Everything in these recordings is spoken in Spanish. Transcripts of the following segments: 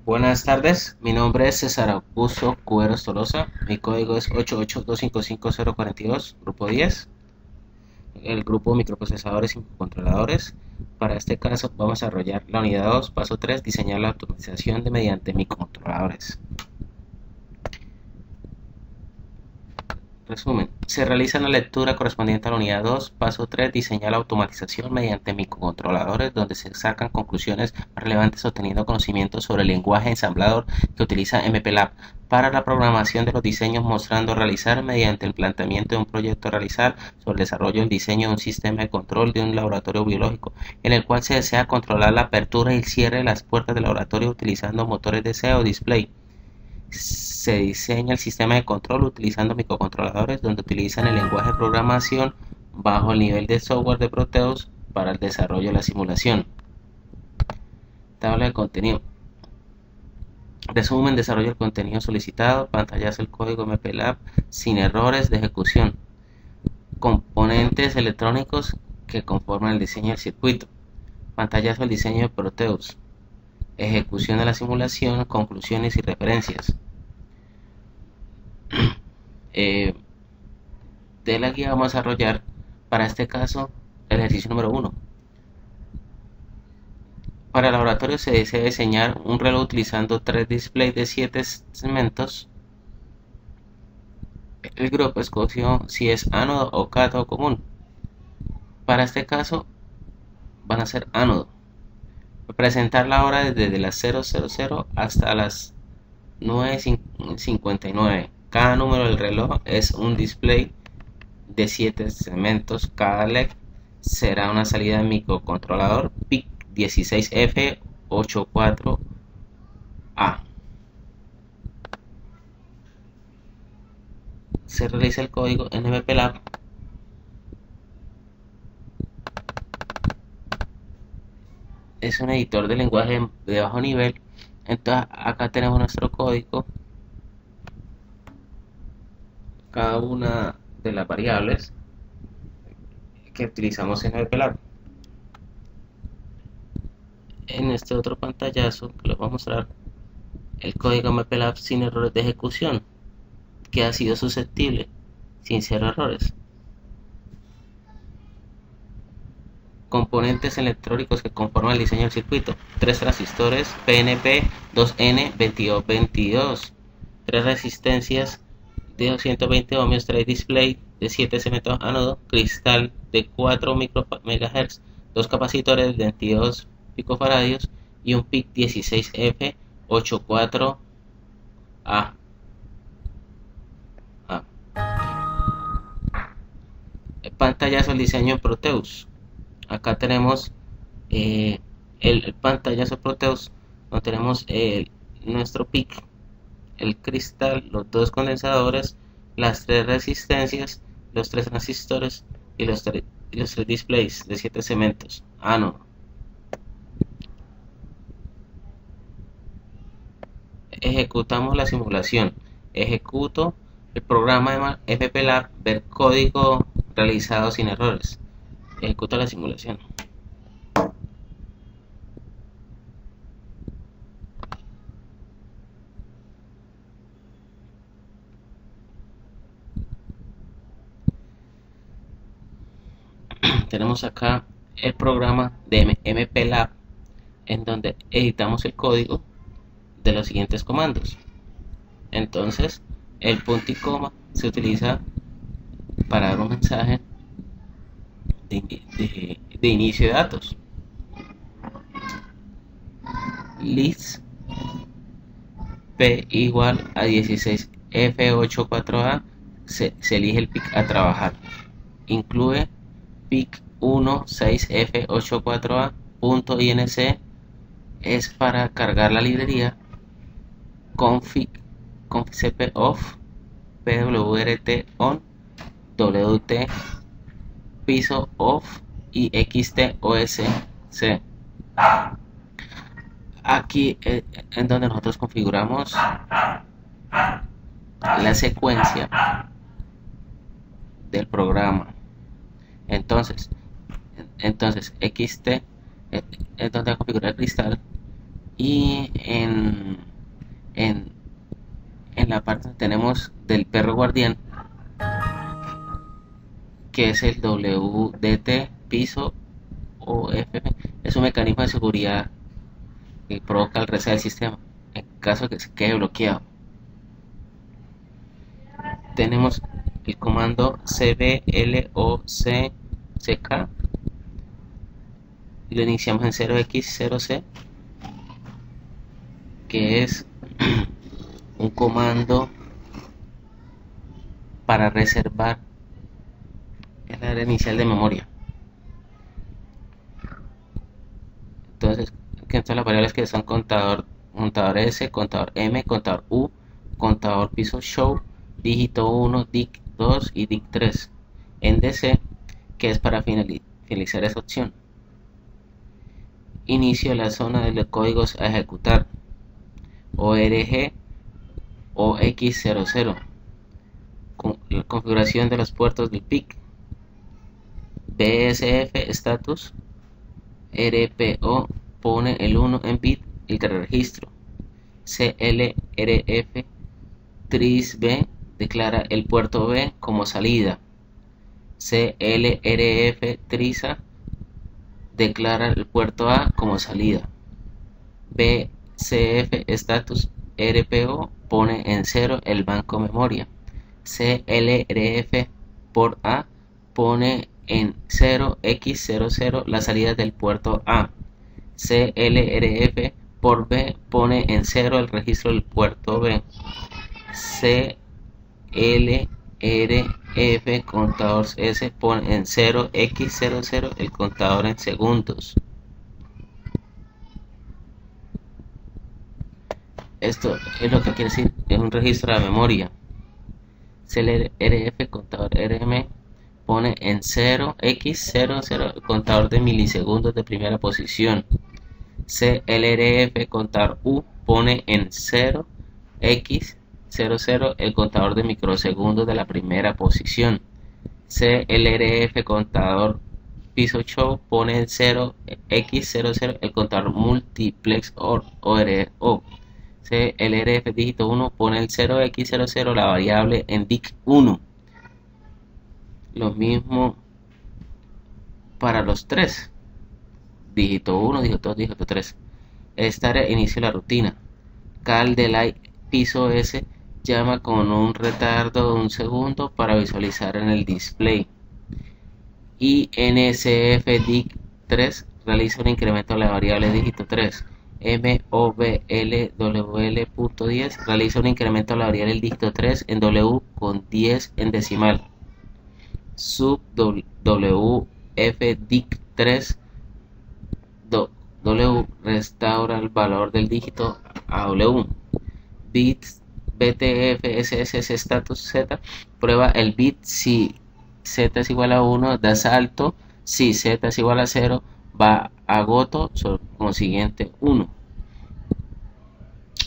Buenas tardes, mi nombre es César Augusto Cuberos Tolosa, mi código es 88255042, grupo 10, el grupo microprocesadores y microcontroladores. Para este caso vamos a desarrollar la unidad 2, paso 3, diseñar la automatización de mediante microcontroladores. Resumen, se realiza la lectura correspondiente a la unidad 2, paso 3, diseñar la automatización mediante microcontroladores, donde se sacan conclusiones relevantes obteniendo conocimientos sobre el lenguaje ensamblador que utiliza MPLAB para la programación de los diseños, mostrando realizar mediante el planteamiento de un proyecto realizar sobre el desarrollo del diseño de un sistema de control de un laboratorio biológico, en el cual se desea controlar la apertura y el cierre de las puertas del laboratorio utilizando motores de SEO display. Se diseña el sistema de control utilizando microcontroladores donde utilizan el lenguaje de programación bajo el nivel de software de Proteus para el desarrollo de la simulación. Tabla de contenido. Resumen, desarrollo del contenido solicitado, pantallazo del código MPLAB sin errores de ejecución, componentes electrónicos que conforman el diseño del circuito, pantallazo del diseño de Proteus, ejecución de la simulación, conclusiones y referencias. De la guía vamos a desarrollar para este caso el ejercicio número 1. Para el laboratorio se desea diseñar un reloj utilizando 3 displays de 7 segmentos. El grupo escogió si es ánodo o cátodo común. Para este caso van a ser ánodo. Presentar la hora desde las 000 hasta las 9:59. Cada número del reloj es un display de 7 segmentos. Cada LED será una salida de microcontrolador PIC 16F84A. Se realiza el código en MPLAB. Es un editor de lenguaje de bajo nivel. Entonces acá tenemos nuestro código. Cada una de las variables que utilizamos en MPLAB. En este otro pantallazo que les voy a mostrar el código MPLAB sin errores de ejecución, que ha sido susceptible sin ser errores. Componentes electrónicos que conforman el diseño del circuito: 3 transistores PNP 2N2222, 3 resistencias de 220 ohmios, 3 display de 7 segmentos ánodo, cristal de 4 MHz, 2 capacitores de 22 picofaradios y un PIC 16F84A. Pantallazo del diseño en Proteus. Acá tenemos el pantallazo Proteus, donde tenemos nuestro PIC, el cristal, los 2 condensadores, las 3 resistencias, los 3 transistores y los 3 displays de 7 segmentos ánodo. Ejecutamos la simulación. Ejecuto el programa de MPLAB, ver código realizado sin errores. Ejecuta la simulación. Tenemos acá el programa de MPLAB en donde editamos el código de los siguientes comandos. Entonces el punto y coma se utiliza para dar un mensaje de inicio de datos. List P igual a 16F84A, se elige el PIC a trabajar. Incluye PIC 16F84A.inc es para cargar la librería config cpof pwrt on wt piso off y xtosc. Aquí en donde nosotros configuramos la secuencia del programa. Entonces xt es donde configurar el cristal, Y en, en la parte donde tenemos del perro guardián, que es el WDT piso o FP, es un mecanismo de seguridad que provoca el reset del sistema en caso de que se quede bloqueado. Tenemos el comando cblock, lo iniciamos en 0x0c, que es un comando para reservar el área inicial de memoria. Entonces, aquí están las variables que son contador S, contador M, contador U, contador piso show, dígito 1, dic 2 y dic 3 en DC, que es para finalizar esa opción. Inicio la zona de los códigos a ejecutar, org OX00, con la configuración de los puertos del PIC, BSF status, RPO pone el 1 en bit y el registro, CLRF tris B declara el puerto B como salida, CLRF tris A declara el puerto A como salida, BCF status RPO pone en 0 el banco memoria, CLRF por A pone en 0x00 la salida del puerto A, CLRF por B pone en 0 el registro del puerto B, CLRF contador S pone en 0x00 el contador en segundos. Esto es lo que quiere decir, es un registro de la memoria. CLRF contador RM pone en 0x00 el contador de milisegundos de primera posición. CLRF contador U pone en 0x00 el contador de microsegundos de la primera posición. CLRF contador piso show pone en 0x00 el contador multiplex OR. CLRF dígito 1 pone el 0x00 la variable en dic 1. Lo mismo para los 3. Dígito 1, dígito 2, dígito 3. Esta área inicia la rutina. Cal delay piso S llama con un retardo de 1 segundo para visualizar en el display. Y NSF dic 3 realiza un incremento de la variable dígito 3. MOVLWL.10 realiza un incremento de la variable del dígito 3 en W con 10 en decimal. Sub WF dic 3 W restaura el valor del dígito a W. Bits BTF SSS status Z prueba el bit si Z es igual a 1, da salto, si Z es igual a 0, va a goto, como siguiente 1.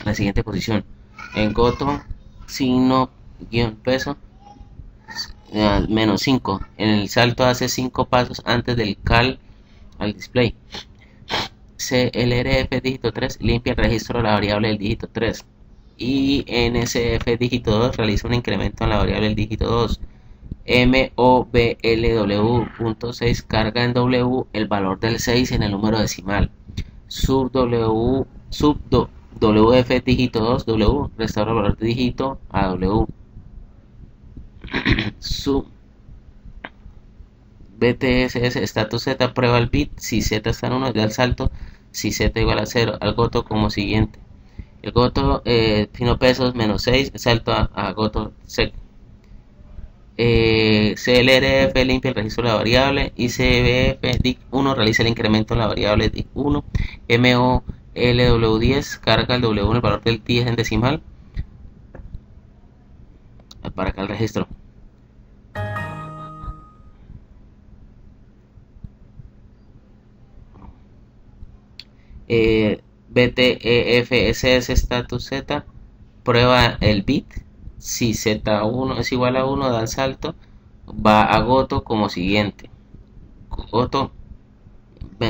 La siguiente posición. En goto, signo guión peso, menos 5. En el salto hace 5 pasos antes del cal al display. CLRF dígito 3 limpia el registro de la variable del dígito 3. Y NSF dígito 2 realiza un incremento en la variable del dígito 2. MOVLW.6 carga en W el valor del 6 en el número decimal. Sub WF dígito 2 W restaura el valor de dígito a W. Sub BTSS status Z prueba el bit si Z está en 1, da el salto, si Z igual a 0, al goto como siguiente. El goto fino pesos menos 6, salto a goto seco. CLRF limpia el registro de la variable y CBF dic 1 realiza el incremento en la variable dic 1. MOLW10 carga el W1 el valor del 10 en decimal para acá el registro. BTEFSS status Z prueba el bit si Z1 es igual a 1, da el salto, va a goto como siguiente. Goto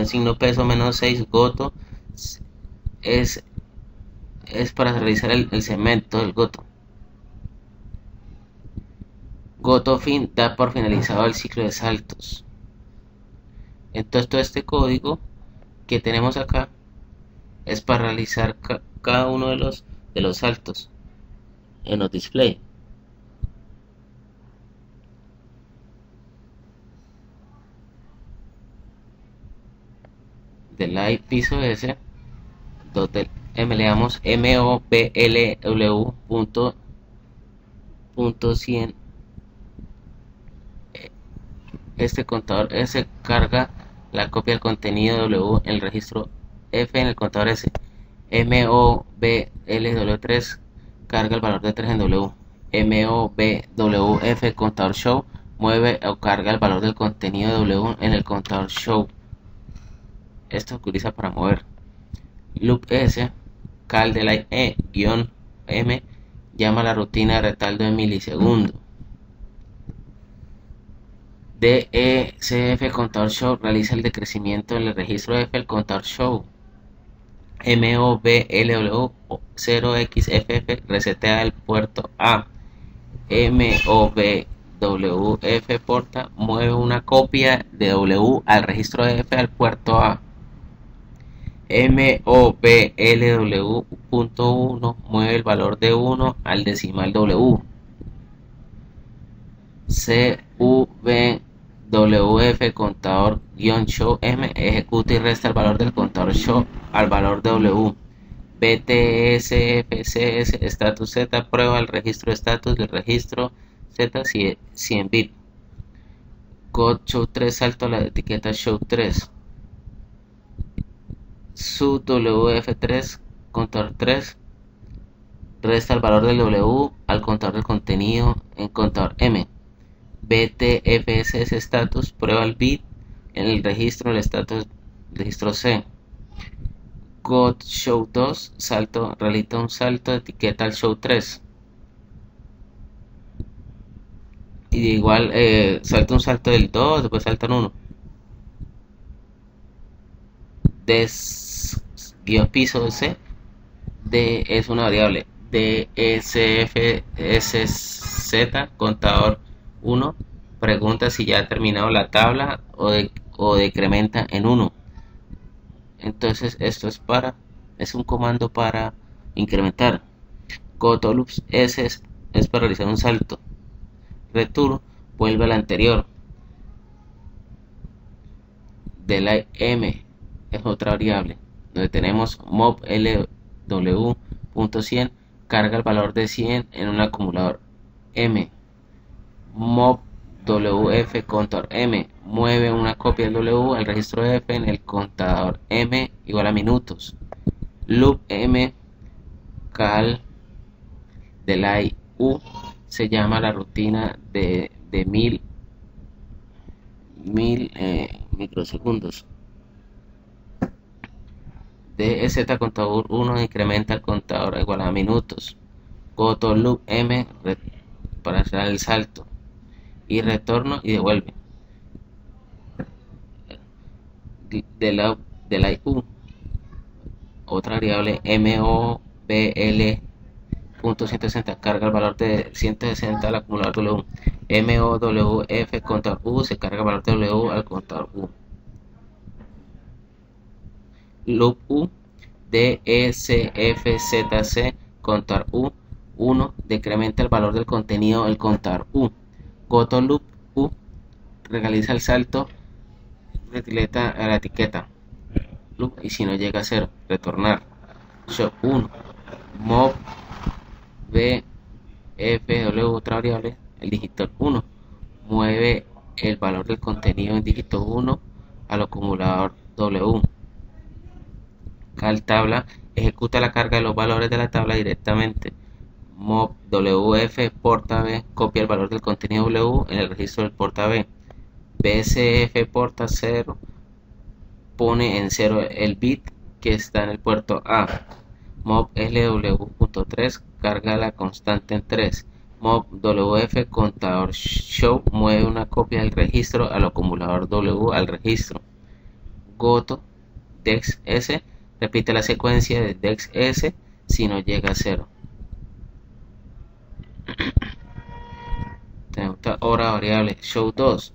signo peso menos 6, goto es, es para realizar el segmento del goto. Goto fin da por finalizado el ciclo de saltos. Entonces todo este código que tenemos acá es para realizar cada uno de los saltos en los display. Del I piso S del M le damos moblw.100. Este contador S carga la copia del contenido W en el registro F en el contador S. moblw3 carga el valor de 3 en W. moblwf contador show mueve o carga el valor del contenido de W en el contador show. Esto se utiliza para mover. Loop S cal de la E-M llama a la rutina de retardo en milisegundos. DECF contador show realiza el decrecimiento en el registro F el contador show. MOBLW 0xFF resetea el puerto A. MOBWF porta mueve una copia de W al registro F al puerto A. MOBLW.1 mueve el valor de 1 al decimal W. CVWF contador -show M ejecuta y resta el valor del contador show al valor de W. BTSFCS status Z prueba el registro de status del registro Z 100 bits. God show 3 salto a la etiqueta show 3. Sub WF3 contador 3 resta el valor del W al contador del contenido en contador M. BTFSS status prueba el bit en el registro del status registro C. God show 2 salto realiza un salto de etiqueta al show 3 y de igual salta un salto del 2, después salta un 1. Guión piso C D es una variable DSFSZ contador 1 pregunta si ya ha terminado la tabla o decrementa en 1. Entonces esto es un comando para incrementar. Gotoloops S es para realizar un salto. Return vuelve al anterior. De la M es otra variable donde tenemos moblw.100 carga el valor de 100 en un acumulador M. moblwf contador M mueve una copia del W al registro F en el contador M igual a minutos. Loop M cal de la U se llama la rutina de 1000 microsegundos. DZ contador 1 incrementa el contador igual a minutos. Goto loop M para hacer el salto y retorno y devuelve. De la U otra variable moble.160 carga el valor de 160 al acumulador W. MOWF contador U se carga el valor de W al contador U. Loop U DECFZC contador U 1 decrementa el valor del contenido del contador U. Goto loop U realiza el salto retileta a la etiqueta loop y si no llega a 0 retornar. Show 1 mob bfw otra variable el dígito 1 mueve el valor del contenido en dígito 1 al acumulador W. Cal tabla ejecuta la carga de los valores de la tabla directamente. Mob WF porta B copia el valor del contenido W en el registro del porta B. BSF porta 0 pone en 0 el bit que está en el puerto A. Mob LW.3 carga la constante en 3. Mob WF contador show mueve una copia del registro al acumulador W al registro. Goto Dex S Repite la secuencia de dex s si no llega a 0. Tenemos ahora variable show2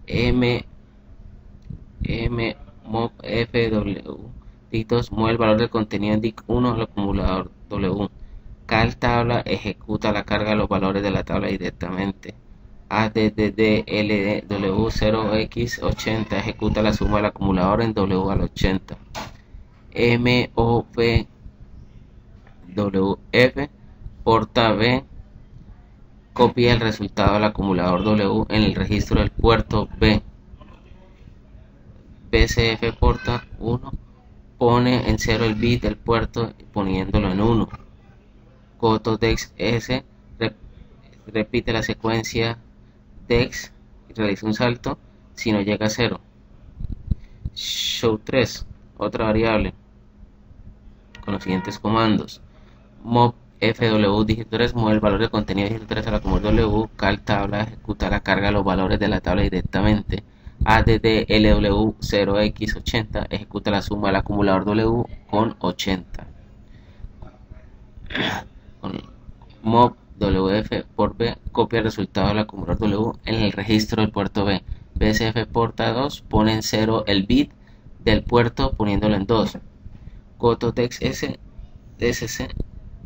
m mob fw dic2 mueve el valor del contenido en dic1 al acumulador w. Cal tabla ejecuta la carga de los valores de la tabla directamente. ADDLW0x80 ejecuta la suma del acumulador en W al 80. MOVWF porta B copia el resultado del acumulador W en el registro del puerto B. BCF porta 1 pone en 0 el bit del puerto poniéndolo en 1. Coto dex S repite la secuencia dex y realiza un salto si no llega a 0. Show3, otra variable con los siguientes comandos: mob fw dígito 3 mueve el valor de contenido dígito 3 al acumulador w. Cal tabla ejecuta la carga de los valores de la tabla directamente. ADDLW0x80 ejecuta la suma del acumulador w con 80. Con mob wf por b copia el resultado del acumulador w en el registro del puerto b. BCF porta 2 pone en 0 el bit del puerto poniéndolo en 2. Coto dex s dsc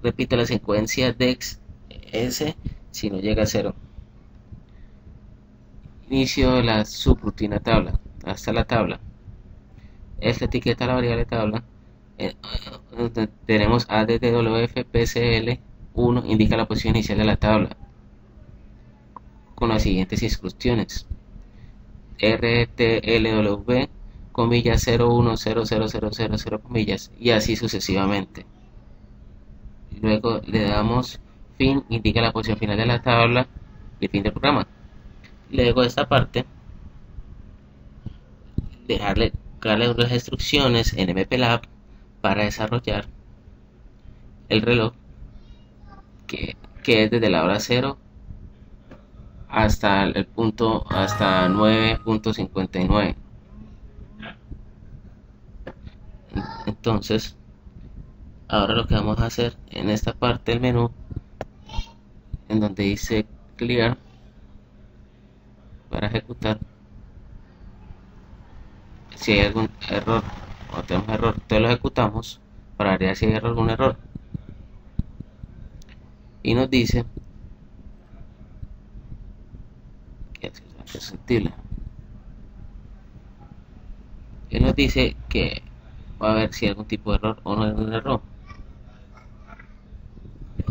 repite la secuencia dex s si no llega a 0. Inicio de la subrutina tabla. Hasta la tabla. Esta etiqueta la variable tabla. Tenemos addwf pcl 1 indica la posición inicial de la tabla con las siguientes instrucciones: rtlw comillas 010000 comillas y así sucesivamente. Luego le damos fin, indica la posición final de la tabla y el fin del programa. Luego de esta parte darle unas instrucciones en MPLAB para desarrollar el reloj que es desde la hora 0 hasta el punto hasta 9.59. Entonces ahora lo que vamos a hacer en esta parte del menú en donde dice clear para ejecutar, si hay algún error o tenemos error, entonces lo ejecutamos para ver si hay algún error y nos dice que es sensible y nos dice que va a ver si hay algún tipo de error o no hay algún error.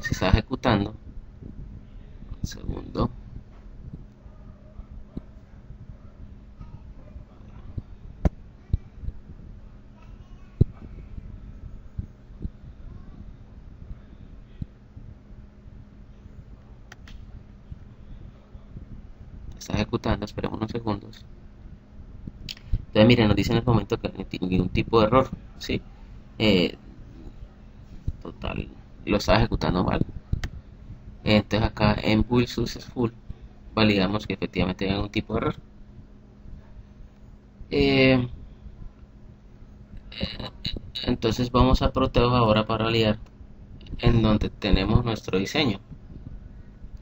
Se está ejecutando. Un segundo. Está ejecutando, esperemos unos segundos. Entonces miren, nos dice en el momento que no hay ningún tipo de error, ¿sí? Total, lo está ejecutando mal. Entonces acá en build successful validamos que efectivamente hay algún tipo de error. Entonces vamos a Proteo ahora para validar en donde tenemos nuestro diseño.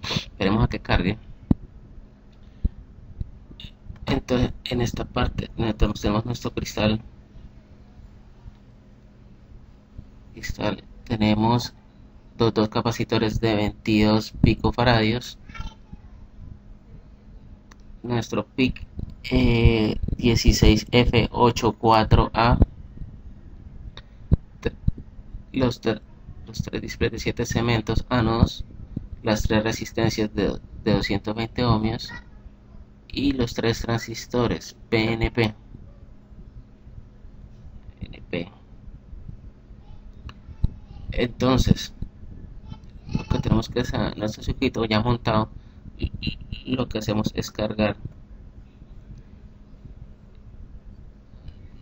Esperemos a que cargue. Entonces en esta parte tenemos nuestro cristal, tenemos dos capacitores de 22 picofaradios, nuestro PIC 16F84A, los 3 displays de 7 segmentos ánodos, las 3 resistencias de 220 ohmios y los 3 transistores PNP. Entonces lo que tenemos que hacer, nuestro circuito ya montado, lo que hacemos es cargar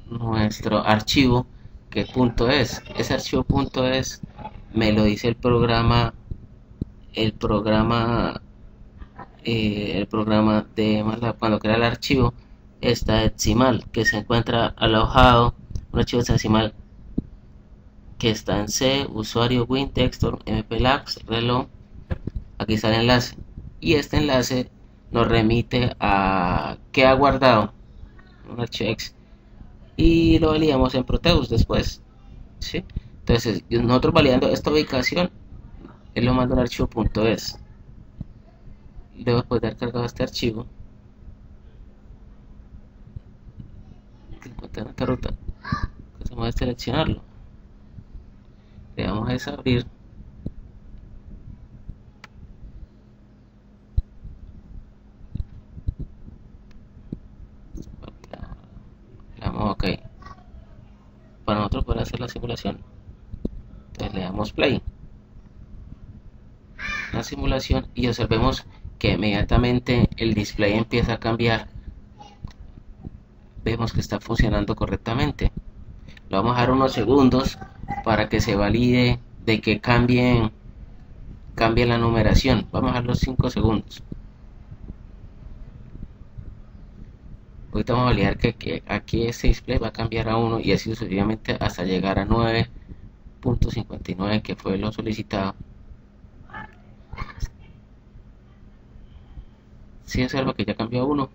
nuestro archivo que punto es. Ese archivo punto es me lo dice el programa de MATLAB cuando crea el archivo hexadecimal que se encuentra alojado, un archivo hexadecimal que está en C, usuario Win, Textor, MPLAX, reloj. Aquí está el enlace. Y este enlace nos remite a que ha guardado un archivo y lo validamos en Proteus después, ¿sí? Entonces nosotros validando esta ubicación, él lo manda un archivo .es. Luego después de haber cargado este archivo, que encuentra en esta ruta, que se mueve seleccionarlo, le damos a desabrir. Le damos OK para nosotros poder hacer la simulación. Entonces le damos play, la simulación, y observemos que inmediatamente el display empieza a cambiar. Vemos que está funcionando correctamente. Lo vamos a dar unos segundos para que se valide de que cambie la numeración. Vamos a dar los 5 segundos. Ahorita vamos a validar que aquí este display va a cambiar a 1 y así sucesivamente hasta llegar a 9.59, que fue lo solicitado. Si observa que ya cambió a 1.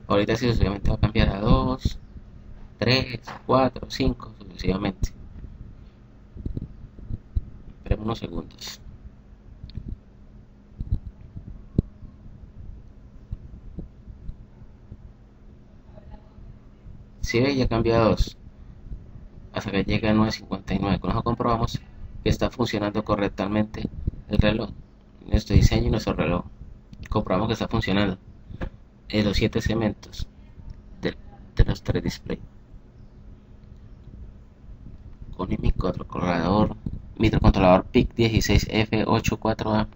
Ahorita sí sucesivamente va a cambiar a 2, 3, 4, 5, sucesivamente. Esperemos unos segundos. Si ve, ya cambió a 2 hasta que llega a 9.59. Con eso comprobamos que está funcionando correctamente el reloj, nuestro diseño y nuestro reloj. Comprobamos que está funcionando en los 7 segmentos de los 3 displays. Con mi microcontrolador PIC16F84A.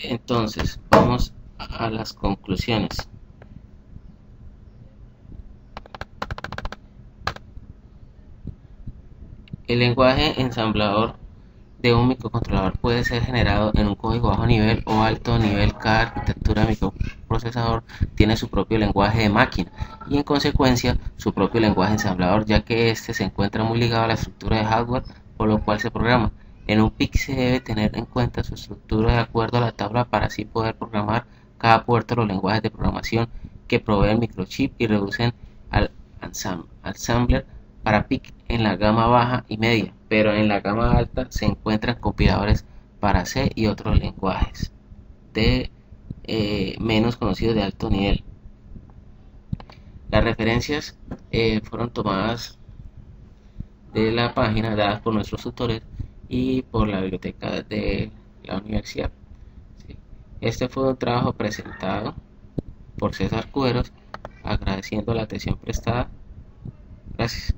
Entonces vamos a las conclusiones. El lenguaje ensamblador de un microcontrolador puede ser generado en un código bajo nivel o alto nivel. Cada arquitectura de microprocesador tiene su propio lenguaje de máquina y en consecuencia su propio lenguaje ensamblador, ya que este se encuentra muy ligado a la estructura de hardware por lo cual se programa. En un PIC se debe tener en cuenta su estructura de acuerdo a la tabla para así poder programar cada puerto de los lenguajes de programación que provee el microchip y reducen al assembler para PIC en la gama baja y media, pero en la gama alta se encuentran compiladores para C y otros lenguajes de menos conocidos de alto nivel. Las referencias fueron tomadas de la página dadas por nuestros tutores y por la biblioteca de la universidad. ¿Sí? Este fue un trabajo presentado por César Cueros, agradeciendo la atención prestada. Gracias.